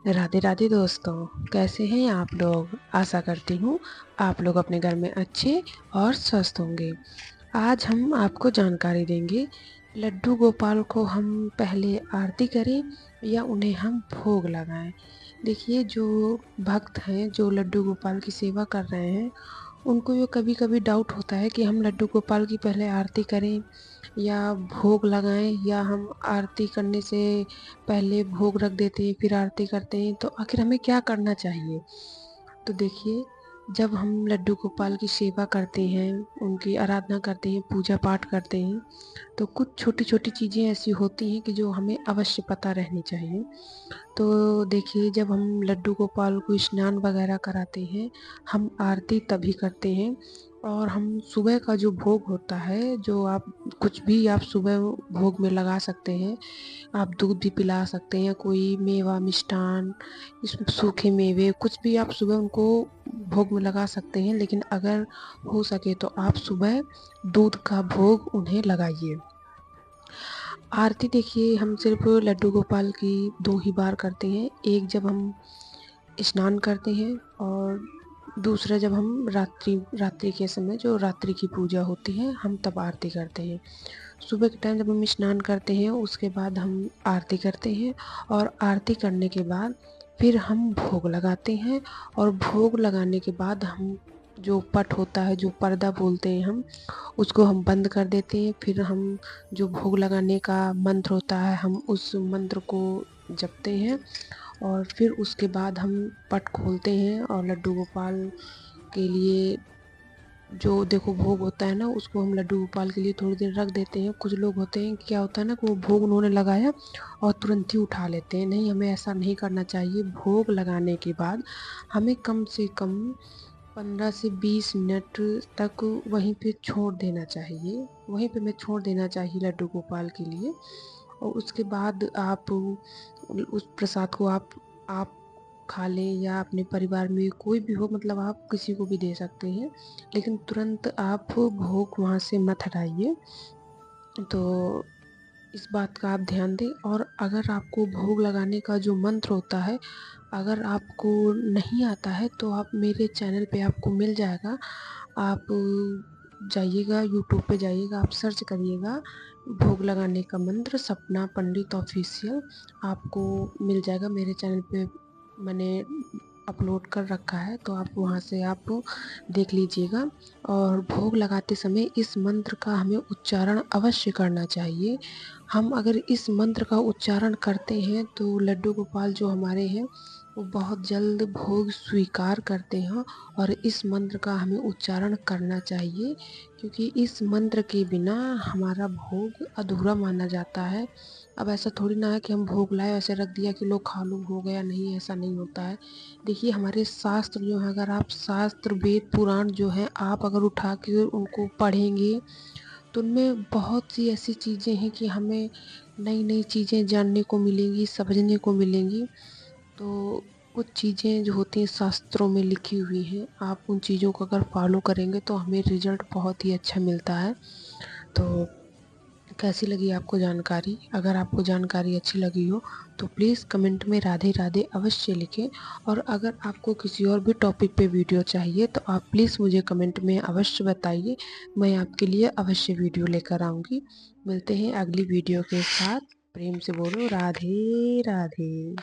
राधे राधे दोस्तों, कैसे हैं आप लोग। आशा करती हूँ आप लोग अपने घर में अच्छे और स्वस्थ होंगे। आज हम आपको जानकारी देंगे, लड्डू गोपाल को हम पहले आरती करें या उन्हें हम भोग लगाएं। देखिए, जो भक्त हैं जो लड्डू गोपाल की सेवा कर रहे हैं, उनको ये कभी कभी डाउट होता है कि हम लड्डू गोपाल की पहले आरती करें या भोग लगाएं, या हम आरती करने से पहले भोग रख देते हैं फिर आरती करते हैं। तो आखिर हमें क्या करना चाहिए। तो देखिए, जब हम लड्डू गोपाल की सेवा करते हैं, उनकी आराधना करते हैं, पूजा पाठ करते हैं, तो कुछ छोटी छोटी चीज़ें ऐसी होती हैं कि जो हमें अवश्य पता रहनी चाहिए। तो देखिए, जब हम लड्डू गोपाल को स्नान वगैरह कराते हैं, हम आरती तभी करते हैं। और हम सुबह का जो भोग होता है, जो आप कुछ भी आप सुबह भोग में लगा सकते हैं। आप दूध भी पिला सकते हैं, कोई मेवा मिष्ठान, इसमें सूखे मेवे कुछ भी आप सुबह उनको भोग में लगा सकते हैं। लेकिन अगर हो सके तो आप सुबह दूध का भोग उन्हें लगाइए। आरती देखिए, हम सिर्फ लड्डू गोपाल की दो ही बार करते हैं। एक जब हम स्नान करते हैं, और दूसरा जब हम रात्रि रात्रि के समय जो रात्रि की पूजा होती है, हम तब आरती करते हैं। सुबह के टाइम जब हम स्नान करते हैं, उसके बाद हम आरती करते हैं। और आरती करने के बाद फिर हम भोग लगाते हैं। और भोग लगाने के बाद हम जो पट होता है, जो पर्दा बोलते हैं हम, उसको हम बंद कर देते हैं। फिर हम जो भोग लगाने का मंत्र होता है, हम उस मंत्र को जपते हैं। और फिर उसके बाद हम पट खोलते हैं, और लड्डू गोपाल के लिए जो देखो भोग होता है ना, उसको हम लड्डू गोपाल के लिए थोड़ी देर रख देते हैं। कुछ लोग होते हैं, क्या होता है ना, कि वो भोग उन्होंने लगाया और तुरंत ही उठा लेते हैं। नहीं, हमें ऐसा नहीं करना चाहिए। भोग लगाने के बाद हमें कम से कम 15 से 20 मिनट तक वहीं पे छोड़ देना चाहिए। वहीं पे मैं छोड़ देना चाहिए लड्डू गोपाल के लिए। और उसके बाद आप उस प्रसाद को आप खा लें, या अपने परिवार में कोई भी हो, मतलब आप किसी को भी दे सकते हैं। लेकिन तुरंत आप भोग वहाँ से मत हटाइए। तो इस बात का आप ध्यान दें। और अगर आपको भोग लगाने का जो मंत्र होता है, अगर आपको नहीं आता है, तो आप मेरे चैनल पे आपको मिल जाएगा। आप जाइएगा, यूट्यूब पे जाइएगा, आप सर्च करिएगा भोग लगाने का मंत्र सपना पंडित ऑफिशियल, आपको मिल जाएगा। मेरे चैनल पे मैंने अपलोड कर रखा है, तो आप वहाँ से आप देख लीजिएगा। और भोग लगाते समय इस मंत्र का हमें उच्चारण अवश्य करना चाहिए। हम अगर इस मंत्र का उच्चारण करते हैं, तो लड्डू गोपाल जो हमारे हैं, वो बहुत जल्द भोग स्वीकार करते हैं। और इस मंत्र का हमें उच्चारण करना चाहिए, क्योंकि इस मंत्र के बिना हमारा भोग अधूरा माना जाता है। अब ऐसा थोड़ी ना है कि हम भोग लाए ऐसे रख दिया कि लो खा लो हो गया, नहीं, ऐसा नहीं होता है। देखिए, हमारे शास्त्र जो है, अगर आप शास्त्र वेद पुराण जो है आप अगर उठा के उनको पढ़ेंगे, तो उनमें बहुत सी ऐसी चीज़ें हैं कि हमें नई नई चीज़ें जानने को मिलेंगी, समझने को मिलेंगी। तो कुछ चीज़ें जो होती हैं शास्त्रों में लिखी हुई हैं, आप उन चीज़ों को अगर फॉलो करेंगे तो हमें रिजल्ट बहुत ही अच्छा मिलता है। तो कैसी लगी आपको जानकारी। अगर आपको जानकारी अच्छी लगी हो तो प्लीज़ कमेंट में राधे राधे अवश्य लिखें। और अगर आपको किसी और भी टॉपिक पे वीडियो चाहिए, तो आप प्लीज़ मुझे कमेंट में अवश्य बताइए। मैं आपके लिए अवश्य वीडियो लेकर आऊँगी। मिलते हैं अगली वीडियो के साथ। प्रेम से बोलो राधे राधे।